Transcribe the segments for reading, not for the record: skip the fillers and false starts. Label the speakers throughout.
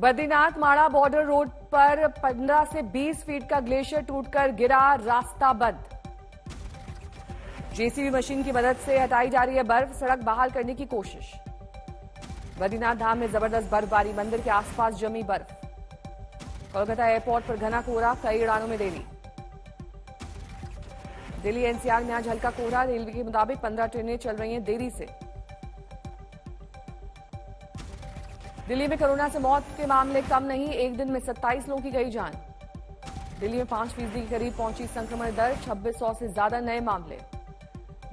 Speaker 1: बद्रीनाथ माड़ा border road पर 15 से 20 फीट का ग्लेशियर टूटकर गिरा, रास्ता बंद। जेसीबी मशीन की मदद से हटाई जा रही है बर्फ, सड़क बहाल करने की कोशिश। बद्रीनाथ धाम में जबरदस्त बर्फबारी, मंदिर के आसपास जमी बर्फ। कोलकाता एयरपोर्ट पर घना कोहरा, कई उड़ानों में देरी। दिल्ली एनसीआर में आज हल्का कोहरा, रेलवे के मुताबिक 15 ट्रेनें चल रही हैं देरी से। दिल्ली में कोरोना से मौत के मामले कम नहीं, एक दिन में 27 लोगों की गई जान। दिल्ली में 5% के करीब पहुंची संक्रमण दर, 2600 से ज्यादा नए मामले।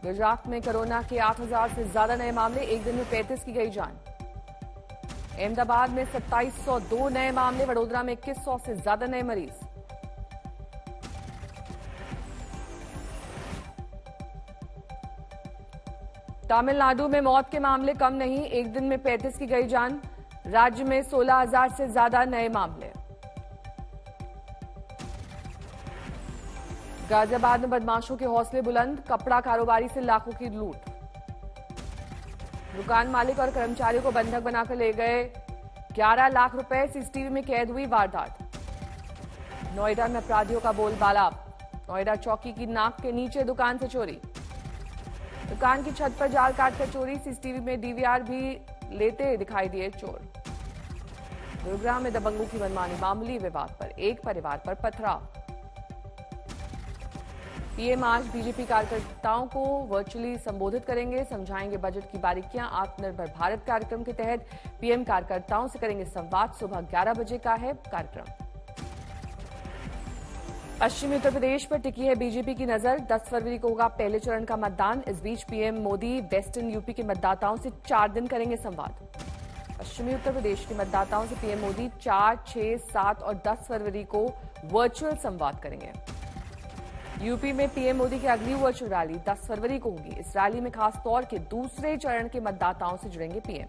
Speaker 1: गुजरात में कोरोना के 8000 से ज्यादा नए मामले, एक दिन में 35 की गई जान। अहमदाबाद में 2702 नए मामले, वडोदरा में 2100 से ज्यादा नए मरीज। तमिलनाडु में मौत के मामले कम नहीं, एक दिन में 35 की गई जान। राज्य में 16,000 से ज्यादा नए मामले। गाजियाबाद में बदमाशों के हौसले बुलंद, कपड़ा कारोबारी से लाखों की लूट। दुकान मालिक और कर्मचारियों को बंधक बनाकर ले गए 11 लाख रुपए, सीसीटीवी में कैद हुई वारदात। नोएडा में अपराधियों का बोलबाला, नोएडा चौकी की नाक के नीचे दुकान से चोरी। दुकान की छत पर जाल काटकर चोरी, सीसीटीवी में डीवीआर भी लेते दिखाई दिए चोर। गुरुग्राम में दबंगों की मनमानी, मामूली विवाद पर एक परिवार पर पथराव। पीएम आज बीजेपी कार्यकर्ताओं को वर्चुअली संबोधित करेंगे, समझाएंगे बजट की बारीकियां। आत्मनिर्भर भारत कार्यक्रम के तहत पीएम कार्यकर्ताओं से करेंगे संवाद, सुबह 11 बजे का है कार्यक्रम। पश्चिमी उत्तर प्रदेश पर टिकी है बीजेपी की नजर, 10 फरवरी को होगा पहले चरण का मतदान। इस बीच पीएम मोदी वेस्टर्न यूपी के मतदाताओं से 4 दिन करेंगे संवाद। पश्चिमी उत्तर प्रदेश के मतदाताओं से पीएम मोदी 4, 6, 7 और 10 फरवरी को वर्चुअल संवाद करेंगे। यूपी में पीएम मोदी की अगली वर्चुअल रैली 10 फरवरी को होगी। इस रैली में खास तौर के दूसरे चरण के मतदाताओं से जुड़ेंगे पीएम।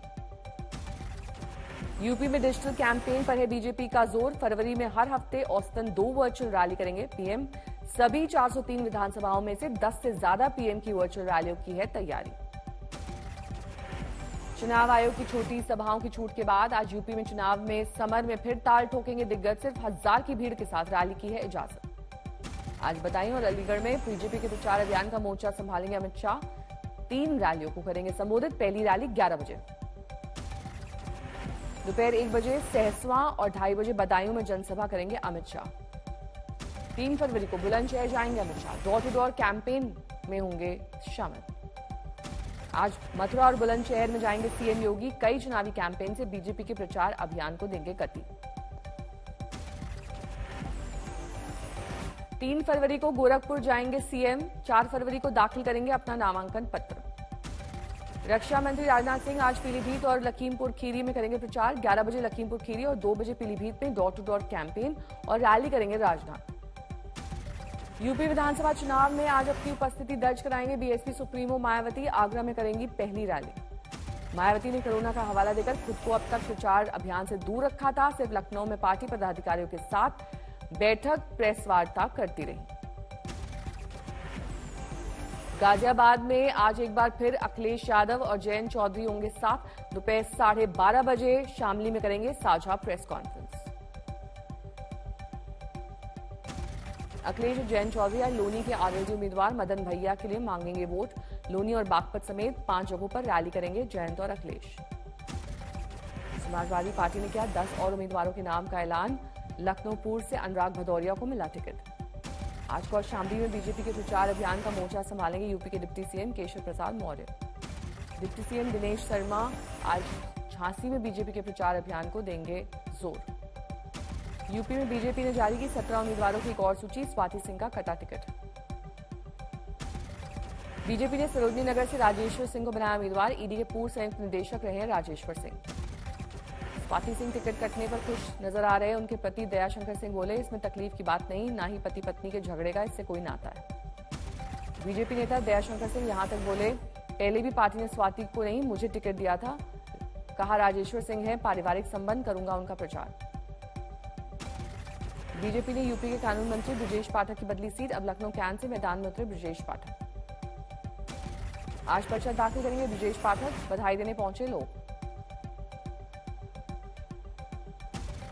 Speaker 1: यूपी में डिजिटल कैंपेन पर है बीजेपी का जोर, फरवरी में हर हफ्ते औसतन 2 वर्चुअल रैली करेंगे पीएम। सभी 403 विधानसभाओं में से 10 से ज्यादा पीएम की वर्चुअल रैलियों की है तैयारी। चुनाव आयोग की छोटी सभाओं की छूट के बाद आज यूपी में चुनाव में समर में फिर ताल ठोकेंगे दिग्गज, सिर्फ 1000 की भीड़ के साथ रैली की है इजाजत। आज बदायूं और अलीगढ़ में बीजेपी के प्रचार अभियान का मोर्चा संभालेंगे अमित शाह, 3 रैलियों को करेंगे संबोधित। पहली रैली 11 बजे, दोपहर 1 बजे सहसवां और 2:30 बजे बदायूं में जनसभा करेंगे अमित शाह। 3 फरवरी को बुलंदशहर जाएंगे Amit Shah, door to door campaign में होंगे शामिल। आज मथुरा और बुलंदशहर में जाएंगे सीएम योगी, कई चुनावी कैंपेन से बीजेपी के प्रचार अभियान को देंगे गति। 3 फरवरी को गोरखपुर जाएंगे सीएम, 4 फरवरी को दाखिल करेंगे अपना नामांकन पत्र। रक्षा मंत्री राजनाथ सिंह आज पीलीभीत और लखीमपुर खीरी में करेंगे प्रचार, 11 बजे लखीमपुर खीरी और 2 बजे पीलीभीत में डोर टू डोर कैंपेन और रैली करेंगे राजनाथ। यूपी विधानसभा चुनाव में आज अपनी उपस्थिति दर्ज कराएंगे बीएसपी सुप्रीमो मायावती, आगरा में करेंगी पहली रैली। मायावती ने कोरोना का हवाला देकर खुद को अब तक प्रचार अभियान से दूर रखा था, सिर्फ लखनऊ में पार्टी पदाधिकारियों के साथ बैठक प्रेस वार्ता करती रही। गाजियाबाद में आज एक बार फिर अखिलेश यादव और जयंत चौधरी होंगे साथ, दोपहर 12:30 बजे शामली में करेंगे साझा प्रेस कॉन्फ्रेंस। अखिलेश और जयंत चौधरी आज लोनी के आरएलडी उम्मीदवार मदन भैया के लिए मांगेंगे वोट। लोनी और बागपत समेत 5 जगहों पर रैली करेंगे जयंत और अखिलेश। समाजवादी पार्टी ने किया 10 और उम्मीदवारों के नाम का ऐलान, लखनऊ पूर्व से अनुराग भदौरिया को मिला टिकट। आज को शामली में बीजेपी के प्रचार अभियान का मोर्चा संभालेंगे यूपी के deputy CM Keshav Prasad Maurya. Deputy CM Dinesh Sharma आज झांसी में बीजेपी के प्रचार अभियान को देंगे जोर। यूपी में बीजेपी ने जारी की 17 उम्मीदवारों की एक और सूची, स्वाति सिंह का कटा टिकट। बीजेपी ने सरोजनी नगर से राजेश्वर सिंह को बनाया उम्मीदवार, ईडी के पूर्व संयुक्त निदेशक रहे राजेश्वर सिंह। स्वाति सिंह टिकट कटने पर खुश नजर आ रहे हैं, उनके पति दयाशंकर सिंह बोले इसमें तकलीफ की बात नहीं, ना ही पति पत्नी के झगड़े का इससे कोई नाता है। बीजेपी नेता दयाशंकर सिंह यहां तक बोले, पहले भी पार्टी ने स्वाति को नहीं मुझे टिकट दिया था, कहा राजेश्वर सिंह है, पारिवारिक संबंध, करूंगा उनका प्रचार। बीजेपी ने यूपी के कानून मंत्री ब्रजेश पाठक की बदली सीट, अब लखनऊ कैंट से मैदान में उतरे ब्रजेश पाठक। आज पर्चा दाखिल करेंगे ब्रजेश पाठक, बधाई देने पहुंचे लोग।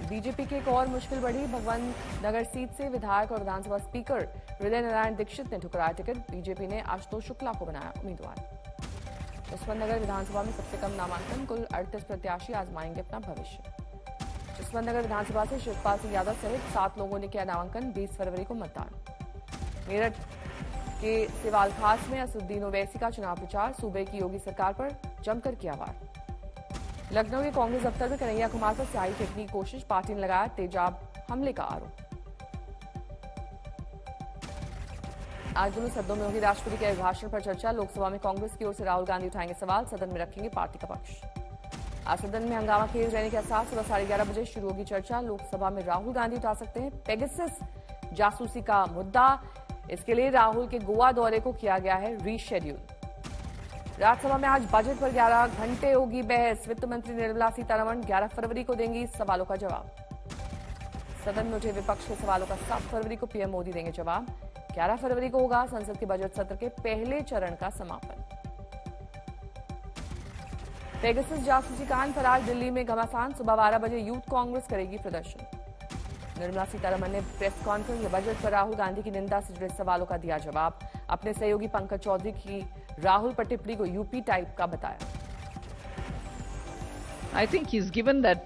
Speaker 1: बीजेपी की एक और मुश्किल बढ़ी। भगवंत नगर सीट से विधायक और विधानसभा स्पीकर हृदय नारायण दीक्षित ने ठुकराया टिकट। बीजेपी ने आशुतोष शुक्ला को बनाया उम्मीदवार। जसवंत नगर विधानसभा में सबसे कम नामांकन, कुल 38 प्रत्याशी आजमाएंगे अपना भविष्य। जसवंत नगर विधानसभा से शिवपाल सिंह यादव सहित 7 लोगों ने किया नामांकन। 20 फरवरी को मतदान। मेरठ के सिवाल खास में असदुद्दीन ओवैसी का चुनाव प्रचार। सूबे की योगी सरकार पर जमकर किया वार। लखनऊ के कांग्रेस दफ्तर में कन्हैया कुमार पर स्याही फेंकने की कोशिश। पार्टी ने लगाया तेजाब हमले का आरोप। आज दोनों सदनों में होगी राष्ट्रपति के अभिभाषण पर चर्चा। लोकसभा में कांग्रेस की ओर से राहुल गांधी उठाएंगे सवाल। सदन में रखेंगे पार्टी का पक्ष। आज सदन में हंगामा तेज रहने के आसार। सुबह 11:30 बजे शुरू होगी चर्चा। लोकसभा में राहुल गांधी उठा सकते हैं पेगासस जासूसी का मुद्दा। इसके लिए राहुल के गोवा दौरे को किया गया है रीशेड्यूल। राज्यसभा में आज बजट पर 11 घंटे होगी बहस। वित्त मंत्री निर्मला सीतारमण 11 फरवरी को देंगी सवालों का जवाब। सदन में उठे विपक्ष के सवालों का 7 फरवरी को पीएम मोदी देंगे जवाब। 11 फरवरी को होगा संसद के बजट सत्र के पहले चरण का समापन। पेगासस जासूसी कांड पर आज दिल्ली में घमासान। सुबह 12 बजे यूथ कांग्रेस करेगी प्रदर्शन। निर्मला सीतारमण ने प्रेस कॉन्फ्रेंस में बजट पर राहुल गांधी की निंदा से जुड़े सवालों का दिया जवाब। अपने सहयोगी पंकज चौधरी की राहुल पर टिप्पणी को यूपी टाइप का बताया।
Speaker 2: I think he's given that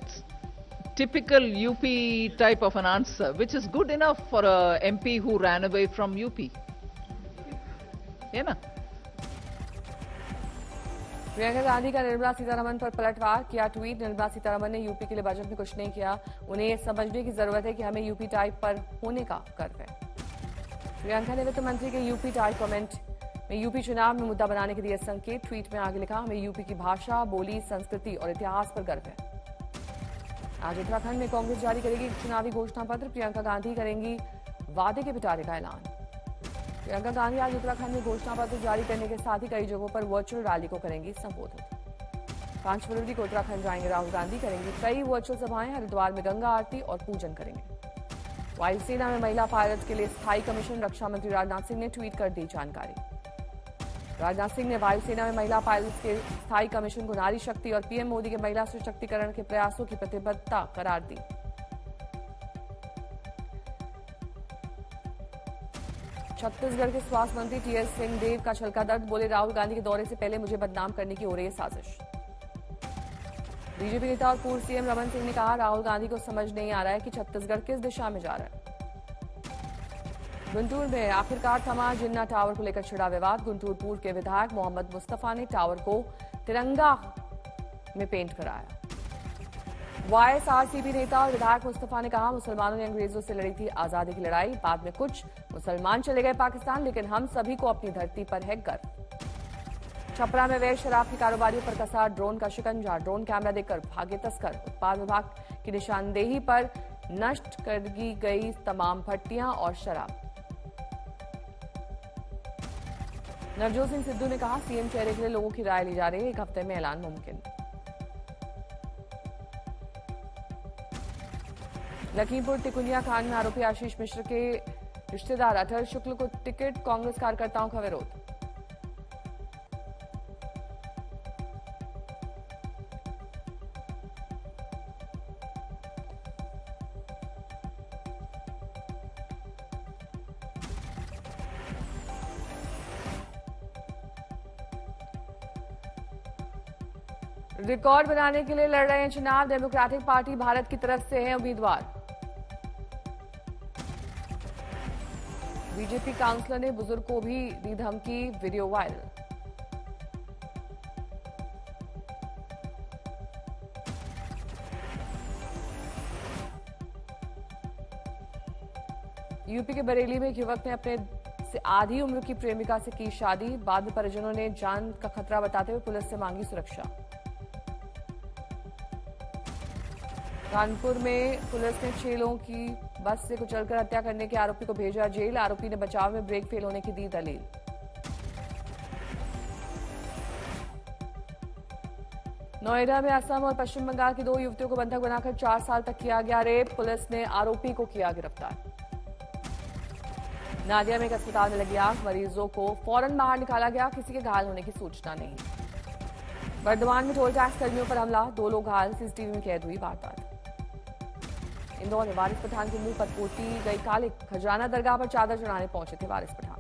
Speaker 2: typical UP type of an answer, which is good enough for a MP who ran away from UP. Yeah, na?
Speaker 1: Priyanka Gandhi का निर्मला सीतारमण पर पलटवार। किया ट्वीट। निर्मला सीतारमण ने यूपी के लिए बजट में कुछ नहीं किया। उन्हें यह समझने की जरूरत है कि हमें यूपी टाइप पर होने का गर्व है। प्रियंका ने वित्त मंत्री के यूपी टाइप कमेंट में यूपी चुनाव में मुद्दा बनाने के दिए संकेत। ट्वीट में आगे लिखा, हमें यूपी की भाषा, बोली, संस्कृति और इतिहास पर गर्व है। आज उत्तराखंड में कांग्रेस जारी करेगी चुनावी घोषणा पत्र। प्रियंका गांधी करेंगी वादे के पिटारे का ऐलान। प्रियंका गांधी आज उत्तराखंड में घोषणा पत्र जारी करने के साथ ही कई जगहों पर वर्चुअल रैली को करेंगी संबोधित। 5 फरवरी को उत्तराखंड जाएंगे राहुल गांधी। करेंगी कई वर्चुअल सभाएं। हरिद्वार में गंगा आरती और पूजन करेंगे। वायुसेना में महिला पायलट के लिए स्थायी कमीशन। रक्षा मंत्री राजनाथ सिंह ने ट्वीट कर दी जानकारी। राजनाथ सिंह ने वायुसेना में महिला पायलट के स्थायी कमीशन को नारी शक्ति और पीएम मोदी के महिला सशक्तिकरण के प्रयासों की प्रतिबद्धता करार दी। छत्तीसगढ़ के स्वास्थ्य मंत्री टीएस सिंहदेव का छलका दर्द। बोले, राहुल गांधी के दौरे से पहले मुझे बदनाम करने की हो रही है साजिश। बीजेपी नेता और पूर्व सीएम रमन सिंह ने कहा, राहुल गांधी को समझ नहीं आ रहा है कि छत्तीसगढ़ किस दिशा में जा रहा है। गुंटूर में आखिरकार थमा जिन्ना टावर को लेकर छिड़ा विवाद। गुंटूर पूर्व के विधायक मोहम्मद मुस्तफा ने टावर को तिरंगा में पेंट कराया। वाईएसआरसीपी नेता और विधायक मुस्तफा ने कहा, मुसलमानों ने अंग्रेजों से लड़ी थी आजादी की लड़ाई। बाद में कुछ मुसलमान चले गए पाकिस्तान, लेकिन हम सभी को अपनी धरती पर है गर्व। छपरा में अवैध शराब के कारोबारियों पर कसा ड्रोन का शिकंजा। ड्रोन कैमरा देखकर भागे तस्कर। उत्पाद विभाग की निशानदेही पर नष्ट कर दी गई तमाम भट्टियां और शराब। नवजोत सिंह सिद्धू ने कहा, सीएम चेहरे के लिए लोगों की राय ली जा रही है। 1 हफ्ते में ऐलान मुमकिन। लखीमपुर टिकुनिया कांड में आरोपी आशीष मिश्र के रिश्तेदार अटल शुक्ल को टिकट। कांग्रेस कार्यकर्ताओं का विरोध। रिकॉर्ड बनाने के लिए लड़ रहे हैं चुनाव। डेमोक्रेटिक पार्टी भारत की तरफ से है उम्मीदवार। बीजेपी काउंसलर ने बुजुर्ग को भी दी धमकी। Video viral. यूपी के बरेली में एक युवक ने अपने से आधी उम्र की प्रेमिका से की शादी। बाद में परिजनों ने जान का खतरा बताते हुए पुलिस से मांगी सुरक्षा। कानपुर में पुलिस ने 6 लोगों की बस से कुचलकर हत्या करने के आरोपी को भेजा जेल। आरोपी ने बचाव में ब्रेक फेल होने की दी दलील। नोएडा में असम और पश्चिम बंगाल की 2 युवतियों को बंधक बनाकर 4 साल तक किया गया रेप। पुलिस ने आरोपी को किया गिरफ्तार। नादिया में एक अस्पताल में लगी आग। मरीजों को फौरन बाहर निकाला गया। किसी के घायल होने की सूचना नहीं। वर्धमान में टोल टैक्स कर्मियों पर हमला। 2 लोग घायल। सीसीटीवी में कैद हुई वारदात। इंदौर में वारिस पठान के मुंह पर पोती गई कालिक। खजराना दरगाह पर चादर चढ़ाने पहुंचे थे वारिस पठान।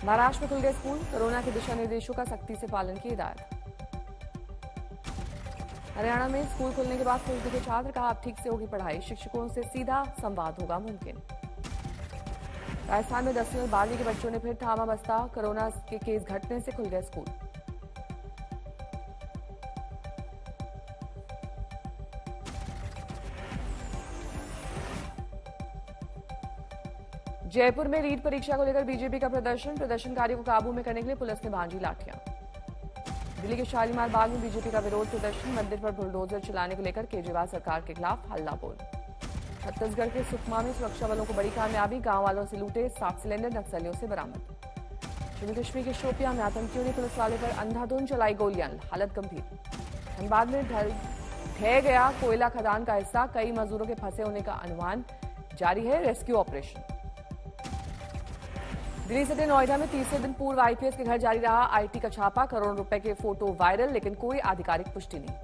Speaker 1: महाराष्ट्र में खुल गए स्कूल, कोरोना के दिशा निर्देशों का सख्ती से पालन की हिदायत। हरियाणा में स्कूल खुलने के बाद खुश दिखे छात्र, कहा अब ठीक से होगी पढ़ाई, शिक्षकों से सीधा संवाद होगा मुमकिन। राजस्थान में 10वीं और 12वीं के बच्चों ने फिर थामा बस्ता, कोरोना के केस घटने से खुल गए स्कूल। जयपुर में रीट परीक्षा को लेकर बीजेपी का प्रदर्शनकारियों को काबू में करने के लिए पुलिस ने भांजी लाठियां। दिल्ली के शालीमार बाग में बीजेपी का विरोध प्रदर्शन, मंदिर पर बुलडोजर चलाने को लेकर केजरीवाल सरकार के खिलाफ हल्ला बोल। छत्तीसगढ़ के सुकमा में सुरक्षा बलों को बड़ी कामयाबी, गांव वालों से लूटे 7 सिलेंडर नक्सलियों से बरामद। जम्मू कश्मीर के शोपियां में आतंकियों ने पुलिस वाले पर अंधाधुंध चलाई गोलियां, हालत गंभीर। धनबाद में ढह गया कोयला खदान का हिस्सा, कई मजदूरों के फंसे होने का अनुमान, जारी है रेस्क्यू ऑपरेशन। दिल्ली सटे नोएडा में तीसरे दिन पूर्व आईपीएस के घर जारी रहा आईटी का छापा, करोड़ों रुपए के फोटो वायरल, लेकिन कोई आधिकारिक पुष्टि नहीं।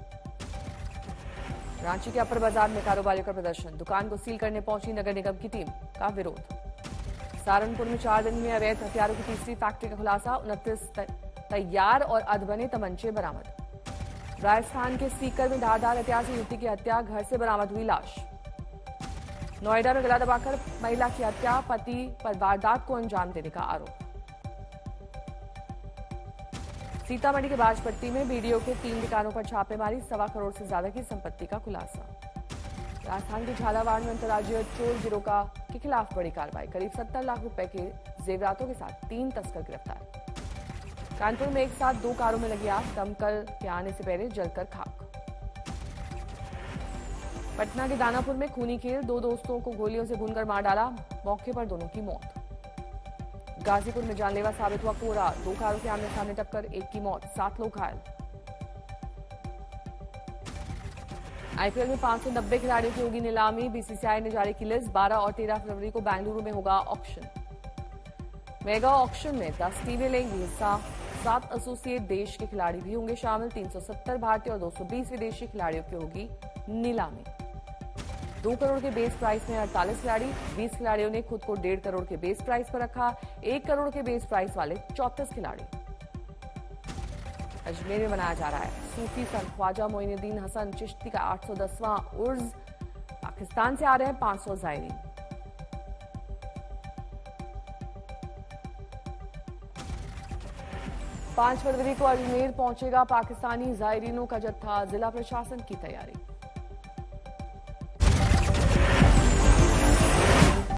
Speaker 1: रांची के अपर बाजार में कारोबारियों का प्रदर्शन, दुकान को सील करने पहुंची नगर निगम की टीम का विरोध। सहारनपुर में 4 दिन में अवैध हथियारों की तीसरी फैक्ट्री का खुलासा, 29 तैयार और अधबने तमंचे बरामद। राजस्थान के सीकर में धारदार हथियार से युवती की हत्या, घर से बरामद हुई लाश। नोएडा में गला दबाकर महिला की हत्या, पति पर वारदात को अंजाम देने का आरोप। सीतामढ़ी के बाजपट्टी में बीडीओ के 3 ठिकानों पर छापेमारी, 1.25 करोड़ से ज्यादा की संपत्ति का खुलासा। राजस्थान के झालावाड़ में अंतर्राज्यीय चोर गिरोह के खिलाफ बड़ी कार्रवाई, करीब 70 लाख रुपए के जेवरातों के साथ 3 तस्कर गिरफ्तार। कानपुर में एक साथ 2 कारों में लगी आग, दमकल के आने से पहले जलकर खाक। पटना के दानापुर में खूनी खेल, 2 दोस्तों को गोलियों से भूनकर मार डाला, मौके पर दोनों की मौत। गाजीपुर में जानलेवा साबित हुआ कोहरा, 2 कारों के आमने सामने टक्कर, 1 की मौत, 7 लोग घायल। आईपीएल में 590 खिलाड़ियों की होगी नीलामी, बीसीसीआई ने जारी की लिस्ट, 12 और 13 फरवरी को बेंगलुरु में होगा ऑक्शन। मेगा ऑक्शन में 10 टीमें लेंगी हिस्सा, 7 एसोसिएट देश के खिलाड़ी भी होंगे शामिल, 370 भारतीय और 220 विदेशी खिलाड़ियों की होगी नीलामी। 2 करोड़ के बेस प्राइस में 48 खिलाड़ी, 20 खिलाड़ियों ने खुद को 1.5 करोड़ के बेस प्राइस पर रखा, 1 करोड़ के बेस प्राइस वाले 34 खिलाड़ी। अजमेर में मनाया जा रहा है सूफी संत ख्वाजा मोइनुद्दीन हसन चिश्ती का 810वां उर्स, पाकिस्तान से आ रहे हैं 500 ज़ायरीन। पांच फरवरी को अजमेर पहुंचेगा पाकिस्तानी ज़ायरीनों का जत्था, जिला प्रशासन की तैयारी।